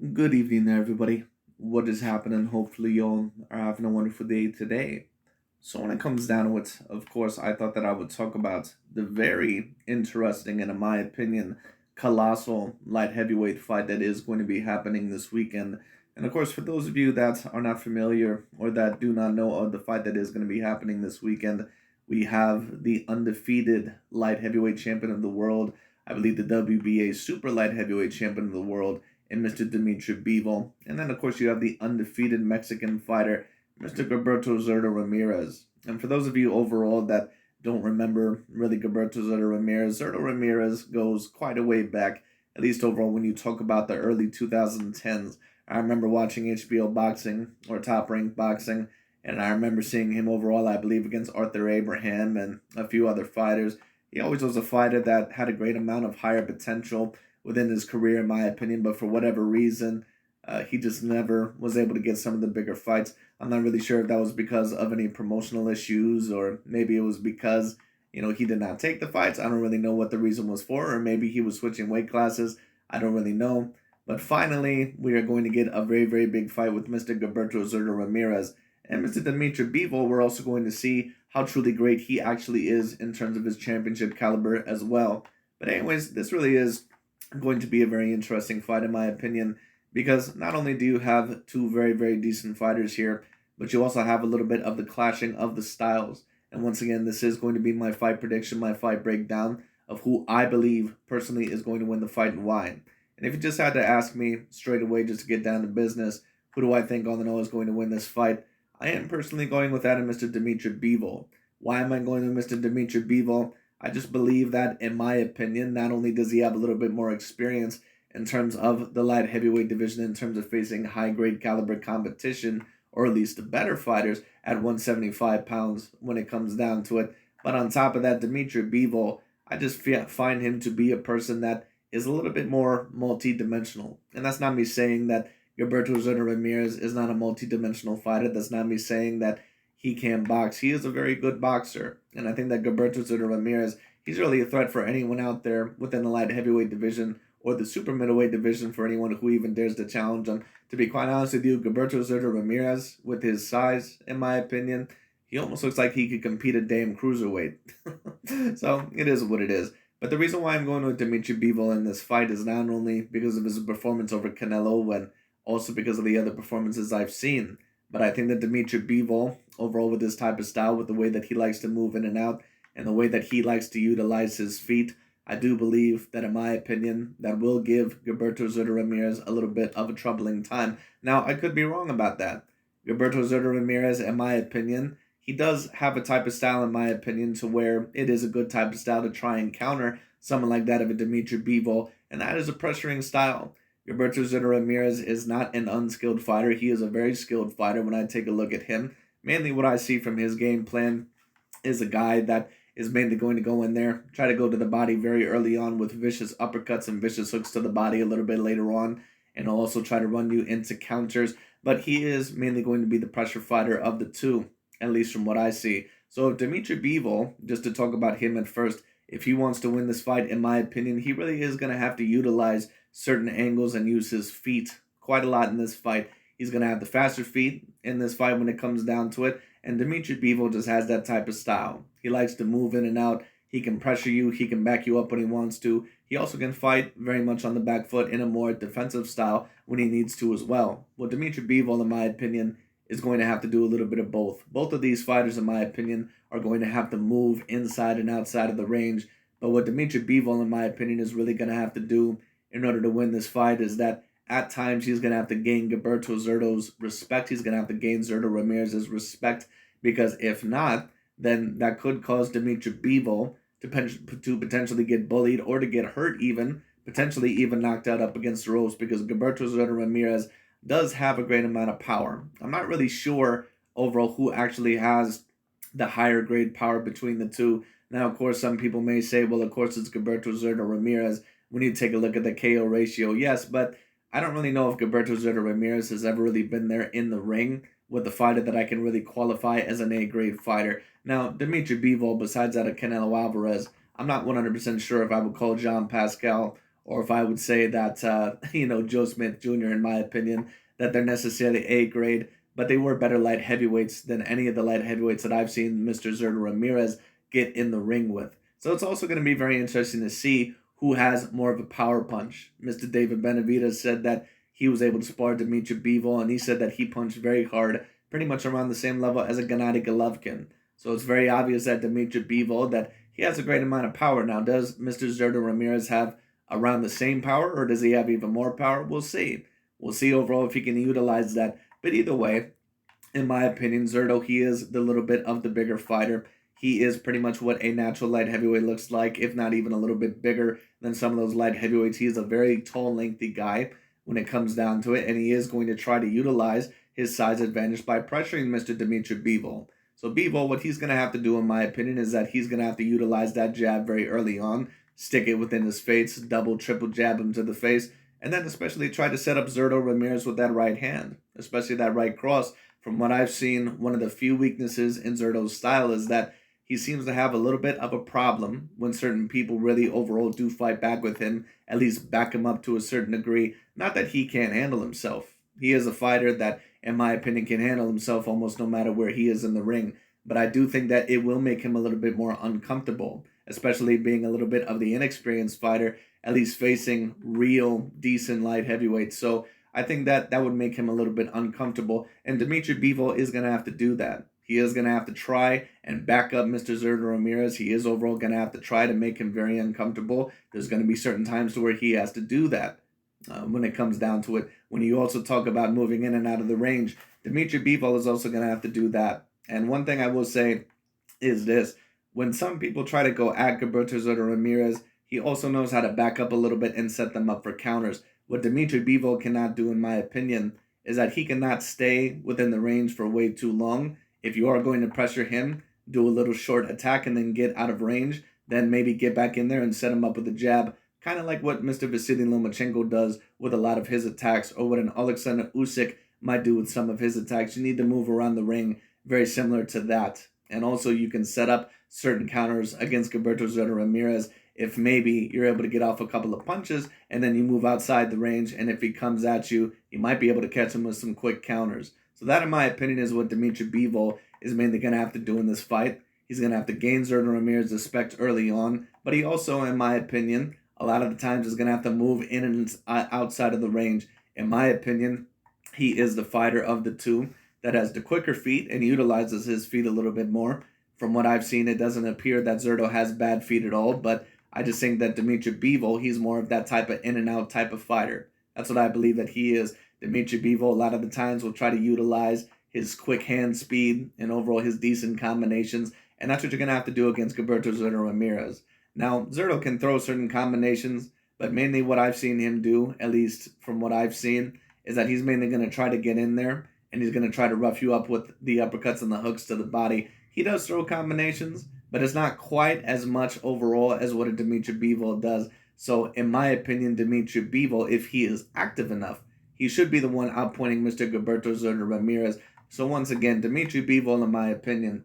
Good evening there, everybody. What is happening? Hopefully, y'all are having a wonderful day today. So, when it comes down to it, of course, I thought that I would talk about the very interesting and, in my opinion, colossal light heavyweight fight that is going to be happening this weekend. And, of course, for those of you that are not familiar or that do not know of the fight that is going to be happening this weekend, we have the undefeated light heavyweight champion of the world. I believe the WBA super light heavyweight champion of the world and Mr. Dmitry Bivol. And then, of course, you have the undefeated Mexican fighter, Mr. Gilberto Ramirez. And for those of you overall that don't remember really Gilberto Ramirez, Zerto Ramirez goes quite a way back, at least overall when you talk about the early 2010s. I remember watching HBO Boxing or Top Rank Boxing, and I remember seeing him overall, I believe, against Arthur Abraham and a few other fighters. He always was a fighter that had a great amount of higher potential within his career, in my opinion, but for whatever reason, he just never was able to get some of the bigger fights. I'm not really sure if that was because of any promotional issues or maybe it was because, he did not take the fights. I don't really know what the reason was for, or maybe he was switching weight classes. I don't really know. But finally, we are going to get a very, very big fight with Mr. Gilberto Ramirez and Mr. Dmitry Bivol. We're also going to see how truly great he actually is in terms of his championship caliber as well. But anyways, this really is going to be a very interesting fight, in my opinion, because not only do you have two very, very decent fighters here, but you also have a little bit of the clashing of the styles. And once again, this is going to be my fight prediction, my fight breakdown of who I believe personally is going to win the fight and why. And if you just had to ask me straight away, just to get down to business, who do I think all in all is going to win this fight? I am personally going with that and Mr. Dmitry Bivol. Why am I going with Mr. Dmitry Bivol? I just believe that, in my opinion, not only does he have a little bit more experience in terms of the light heavyweight division, in terms of facing high grade caliber competition, or at least the better fighters at 175 pounds when it comes down to it. But on top of that, Dmitry Bivol, I just find him to be a person that is a little bit more multi-dimensional. And that's not me saying that Gilberto Ramirez is not a multi-dimensional fighter. That's not me saying that he can box. He is a very good boxer. And I think that Gilberto Ramirez, he's really a threat for anyone out there within the light heavyweight division or the super middleweight division for anyone who even dares to challenge him. To be quite honest with you, Gilberto Ramirez, with his size, in my opinion, he almost looks like he could compete at damn cruiserweight. So it is what it is. But the reason why I'm going with Dmitry Bivol in this fight is not only because of his performance over Canelo and also because of the other performances I've seen. But I think that Dmitry Bivol, overall with this type of style, with the way that he likes to move in and out, and the way that he likes to utilize his feet, I do believe that, in my opinion, that will give Gilberto Ramirez a little bit of a troubling time. Now, I could be wrong about that. Gilberto Ramirez, in my opinion, he does have a type of style, in my opinion, to where it is a good type of style to try and counter someone like that of a Dmitry Bivol, and that is a pressuring style. Gilberto Ramirez is not an unskilled fighter. He is a very skilled fighter when I take a look at him. Mainly what I see from his game plan is a guy that is mainly going to go in there, try to go to the body very early on with vicious uppercuts and vicious hooks to the body a little bit later on, and also try to run you into counters. But he is mainly going to be the pressure fighter of the two, at least from what I see. So if Dmitry Bivol, just to talk about him at first, if he wants to win this fight, in my opinion, he really is going to have to utilize certain angles and use his feet quite a lot in this fight. He's going to have the faster feet in this fight when it comes down to it. And Dmitry Bivol just has that type of style. He likes to move in and out. He can pressure you. He can back you up when he wants to. He also can fight very much on the back foot in a more defensive style when he needs to as well. Well, Dmitry Bivol, in my opinion, is going to have to do a little bit of both. Both of these fighters, in my opinion, are going to have to move inside and outside of the range. But what Dmitry Bivol, in my opinion, is really going to have to do in order to win this fight is that at times he's going to have to gain Gilberto Zerto's respect. He's going to have to gain Zerto Ramirez's respect, because if not, then that could cause Dmitry Bivol to potentially get bullied or to get hurt even, potentially even knocked out up against the ropes, because Gilberto Zerto Ramirez does have a great amount of power. I'm not really sure overall who actually has the higher grade power between the two. Now, of course, some people may say, well, of course, it's Gilberto Zerto Ramirez. We need to take a look at the KO ratio. Yes, but I don't really know if Gilberto Zerto Ramirez has ever really been there in the ring with a fighter that I can really qualify as an A-grade fighter. Now, Dmitry Bivol, besides that of Canelo Alvarez, I'm not 100% sure if I would call Jean Pascal or if I would say that, Joe Smith Jr., in my opinion, that they're necessarily A grade, but they were better light heavyweights than any of the light heavyweights that I've seen Mr. Zerto Ramirez get in the ring with. So it's also going to be very interesting to see who has more of a power punch. Mr. David Benavidez said that he was able to spar Dmitry Bivol, and he said that he punched very hard, pretty much around the same level as a Gennady Golovkin. So it's very obvious that Dmitry Bivol, that he has a great amount of power. Now, does Mr. Zerto Ramirez have around the same power, or does he have even more power? We'll see. We'll see overall if he can utilize that. But either way, in my opinion, Zerto, he is the little bit of the bigger fighter. He is pretty much what a natural light heavyweight looks like, if not even a little bit bigger than some of those light heavyweights. He is a very tall, lengthy guy when it comes down to it, and he is going to try to utilize his size advantage by pressuring Mr. Dmitry Bivol. So Bivol, what he's going to have to do, in my opinion, is that he's going to have to utilize that jab very early on, stick it within his face, double, triple jab him to the face, and then especially try to set up Zerto Ramirez with that right hand, especially that right cross. From what I've seen, one of the few weaknesses in Zerto's style is that he seems to have a little bit of a problem when certain people really overall do fight back with him, at least back him up to a certain degree. Not that he can't handle himself. He is a fighter that, in my opinion, can handle himself almost no matter where he is in the ring. But I do think that it will make him a little bit more uncomfortable, especially being a little bit of the inexperienced fighter, at least facing real decent light heavyweights. So I think that that would make him a little bit uncomfortable. And Dmitry Bivol is going to have to do that. He is going to have to try and back up Mr. Zerto Ramirez. He is overall going to have to try to make him very uncomfortable. There's going to be certain times to where he has to do that when it comes down to it. When you also talk about moving in and out of the range, Dmitry Bivol is also going to have to do that. And one thing I will say is this. When some people try to go at Gilberto Ramirez, he also knows how to back up a little bit and set them up for counters. What Dmitry Bivol cannot do, in my opinion, is that he cannot stay within the range for way too long. If you are going to pressure him, do a little short attack and then get out of range, then maybe get back in there and set him up with a jab, kind of like what Mr. Vasily Lomachenko does with a lot of his attacks, or what an Alexander Usyk might do with some of his attacks. You need to move around the ring very similar to that. And also you can set up certain counters against Gilberto Ramirez if maybe you're able to get off a couple of punches and then you move outside the range, and if he comes at you, you might be able to catch him with some quick counters. So that, in my opinion, is what Dmitry Bivol is mainly going to have to do in this fight. He's going to have to gain Zerto Ramirez's respect early on, but he also, in my opinion, a lot of the times is going to have to move in and outside of the range. In my opinion, he is the fighter of the two that has the quicker feet and utilizes his feet a little bit more. From what I've seen, it doesn't appear that Zerto has bad feet at all, but I just think that Dmitry Bivol, he's more of that type of in and out type of fighter. That's what I believe that he is. Dmitry Bivol, a lot of the times, will try to utilize his quick hand speed and overall his decent combinations, and that's what you're going to have to do against Gilberto Ramirez. Now, Zerto can throw certain combinations, but mainly what I've seen him do, at least from what I've seen, is that he's mainly going to try to get in there, and he's going to try to rough you up with the uppercuts and the hooks to the body. He does throw combinations, but it's not quite as much overall as what a Dmitry Bivol does. So, in my opinion, Dmitry Bivol, if he is active enough, he should be the one outpointing Mr. Gilberto Ramirez. So once again, Dmitry Bivol, in my opinion,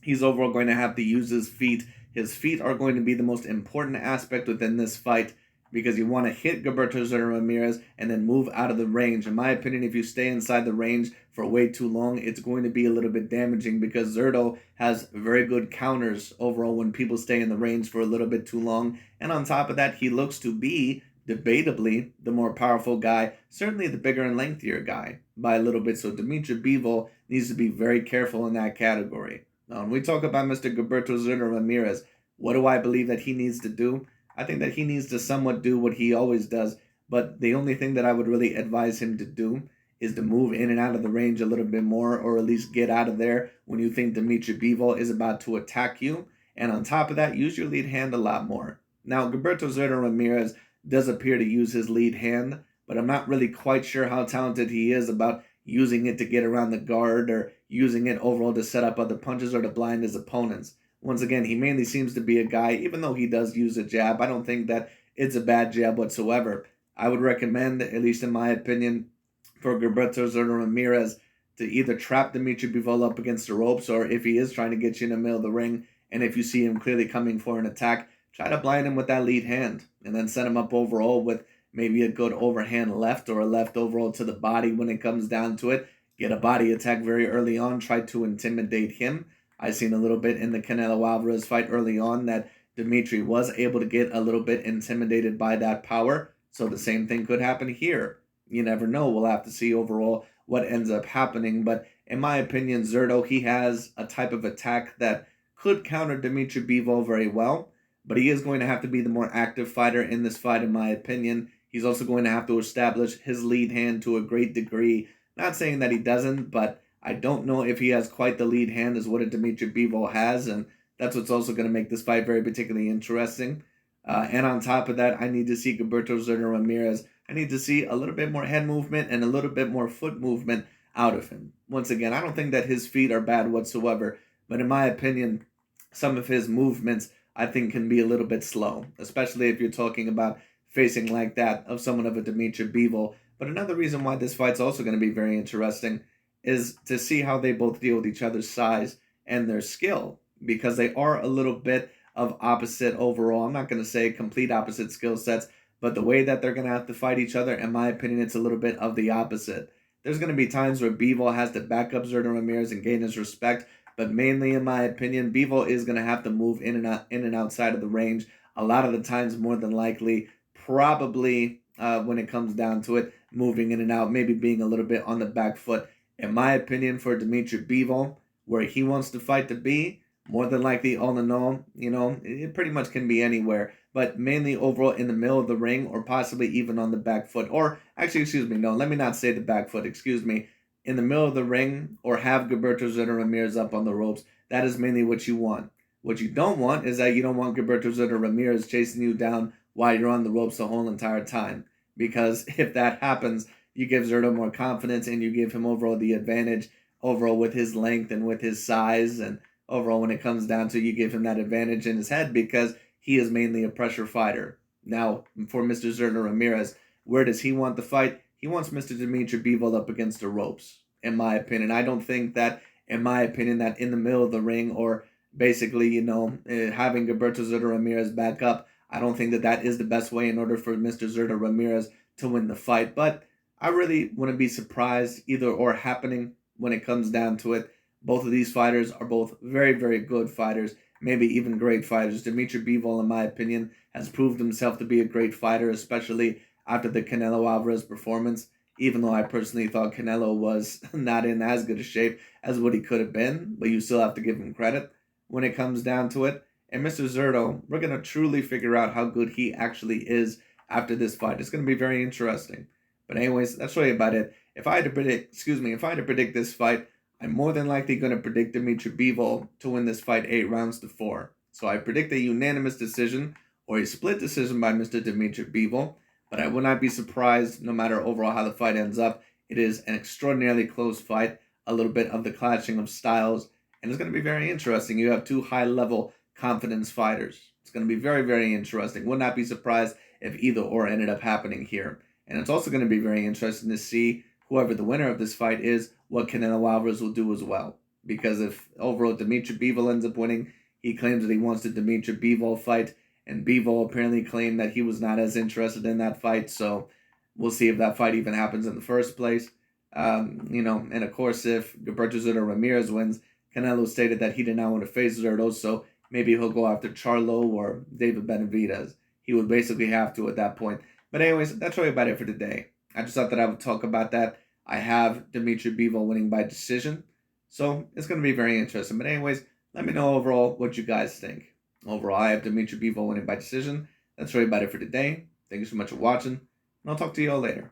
he's overall going to have to use his feet. His feet are going to be the most important aspect within this fight, because you want to hit Gilberto Ramirez and then move out of the range. In my opinion, if you stay inside the range for way too long, it's going to be a little bit damaging, because Zerto has very good counters overall when people stay in the range for a little bit too long. And on top of that, he looks to be debatably the more powerful guy, certainly the bigger and lengthier guy by a little bit. So Dmitry Bivol needs to be very careful in that category. Now, when we talk about Mr. Gilberto Ramirez, what do I believe that he needs to do? I think that he needs to somewhat do what he always does, but the only thing that I would really advise him to do is to move in and out of the range a little bit more, or at least get out of there when you think Dmitry Bivol is about to attack you. And on top of that, use your lead hand a lot more. Now, Gilberto Ramirez does appear to use his lead hand, but I'm not really quite sure how talented he is about using it to get around the guard, or using it overall to set up other punches or to blind his opponents. Once again, he mainly seems to be a guy, even though he does use a jab, I don't think that it's a bad jab whatsoever. I would recommend, at least in my opinion, for Gilberto Ramirez to either trap Dmitry Bivol up against the ropes, or if he is trying to get you in the middle of the ring, and if you see him clearly coming for an attack, try to blind him with that lead hand and then set him up overall with maybe a good overhand left or a left overall to the body when it comes down to it. Get a body attack very early on, try to intimidate him. I've seen a little bit in the Canelo Alvarez fight early on that Dmitry was able to get a little bit intimidated by that power. So the same thing could happen here. You never know. We'll have to see overall what ends up happening. But in my opinion, Zerto, he has a type of attack that could counter Dmitry Bivol very well. But he is going to have to be the more active fighter in this fight, in my opinion. He's also going to have to establish his lead hand to a great degree. Not saying that he doesn't, but I don't know if he has quite the lead hand as what a Dmitry Bivol has, and that's what's also going to make this fight very particularly interesting. And on top of that, I need to see Gilberto Ramirez. I need to see a little bit more head movement and a little bit more foot movement out of him. Once again, I don't think that his feet are bad whatsoever, but in my opinion, some of his movements I think can be a little bit slow, especially if you're talking about facing like that of someone of a Dmitry Bivol. But another reason why this fight's also going to be very interesting is to see how they both deal with each other's size and their skill, because they are a little bit of opposite overall. I'm not going to say complete opposite skill sets, but the way that they're going to have to fight each other, in my opinion, it's a little bit of the opposite. There's going to be times where Bivol has to back up Gilberto Ramirez and gain his respect, but mainly, in my opinion, Bivol is going to have to move in and outside of the range a lot of the times, more than likely, probably when it comes down to it, moving in and out, maybe being a little bit on the back foot. In my opinion, for Dmitry Bivol, where he wants to fight to be, more than likely, all in all, it pretty much can be anywhere, but mainly overall in the middle of the ring or possibly even on the back foot. Or actually, excuse me, no, let me not say the back foot, excuse me. In the middle of the ring or have Gilberto Ramirez up on the ropes. That is mainly what you want. What you don't want is that you don't want Gilberto Ramirez chasing you down while you're on the ropes the whole entire time. Because if that happens, you give Zerto more confidence and you give him overall the advantage overall with his length and with his size, and overall when it comes down to it, you give him that advantage in his head because he is mainly a pressure fighter. Now, for Mr. Gilberto Ramirez, where does he want the fight? He wants Mr. Dmitry Bivol up against the ropes, in my opinion. I don't think that, in my opinion, that in the middle of the ring or basically, having Gilberto Ramirez back up, I don't think that that is the best way in order for Mr. Ramirez to win the fight. But I really wouldn't be surprised either or happening when it comes down to it. Both of these fighters are both very, very good fighters, maybe even great fighters. Dmitry Bivol, in my opinion, has proved himself to be a great fighter, especially after the Canelo Alvarez performance, even though I personally thought Canelo was not in as good a shape as what he could have been, but you still have to give him credit when it comes down to it. And Mr. Zerto, we're going to truly figure out how good he actually is after this fight. It's going to be very interesting. But anyways, that's really about it. If I had to predict this fight, I'm more than likely going to predict Dmitry Bivol to win this fight 8 rounds to 4. So I predict a unanimous decision or a split decision by Mr. Dmitry Bivol. But I would not be surprised, no matter overall how the fight ends up. It is an extraordinarily close fight, a little bit of the clashing of styles, and it's going to be very interesting. You have two high-level confidence fighters. It's going to be very, very interesting. Would not be surprised if either or ended up happening here. And it's also going to be very interesting to see whoever the winner of this fight is, what Canelo Alvarez will do as well. Because if overall Dmitry Bivol ends up winning, he claims that he wants the Dmitry Bivol fight, and Bivol apparently claimed that he was not as interested in that fight, so we'll see if that fight even happens in the first place. And of course, if Gilberto Ramirez wins, Canelo stated that he did not want to face Zerto, so maybe he'll go after Charlo or David Benavidez. He would basically have to at that point. But anyways, that's really about it for today. I just thought that I would talk about that. I have Dmitry Bivol winning by decision, so it's going to be very interesting. But anyways, let me know overall what you guys think. Overall, I have Dmitry Bivol winning by decision. That's really about it for today. Thank you so much for watching, and I'll talk to you all later.